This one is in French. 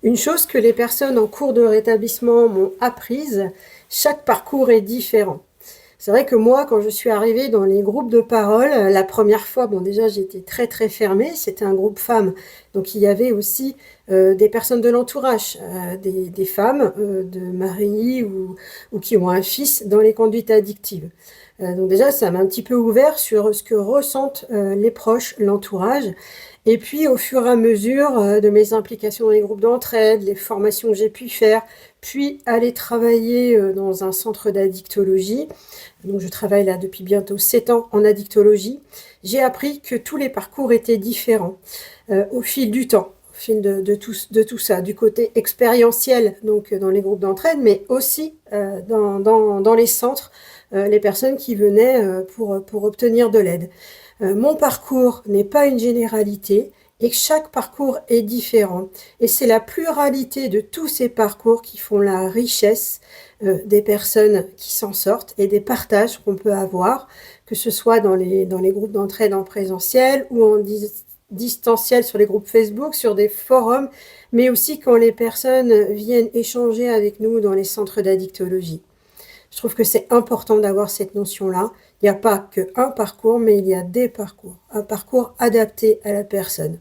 Une chose que les personnes en cours de rétablissement m'ont apprise, chaque parcours est différent. C'est vrai que moi, quand je suis arrivée dans les groupes de parole, la première fois, bon déjà j'étais très très fermée, c'était un groupe femmes, donc il y avait aussi des personnes de l'entourage, des femmes de mari ou qui ont un fils dans les conduites addictives. Donc déjà, ça m'a un petit peu ouvert sur ce que ressentent les proches, l'entourage. Et puis, au fur et à mesure de mes implications dans les groupes d'entraide, les formations que j'ai pu faire, puis aller travailler dans un centre d'addictologie, donc je travaille là depuis bientôt 7 ans en addictologie, j'ai appris que tous les parcours étaient différents au fil du temps, au fil de tout ça, du côté expérientiel, donc dans les groupes d'entraide, mais aussi dans les centres, les personnes qui venaient pour obtenir de l'aide. Mon parcours n'est pas une généralité et que chaque parcours est différent. Et c'est la pluralité de tous ces parcours qui font la richesse des personnes qui s'en sortent et des partages qu'on peut avoir, que ce soit dans les groupes d'entraide en présentiel ou en distanciel sur les groupes Facebook, sur des forums, mais aussi quand les personnes viennent échanger avec nous dans les centres d'addictologie. Je trouve que c'est important d'avoir cette notion-là. Il n'y a pas qu'un parcours, mais il y a des parcours. Un parcours adapté à la personne.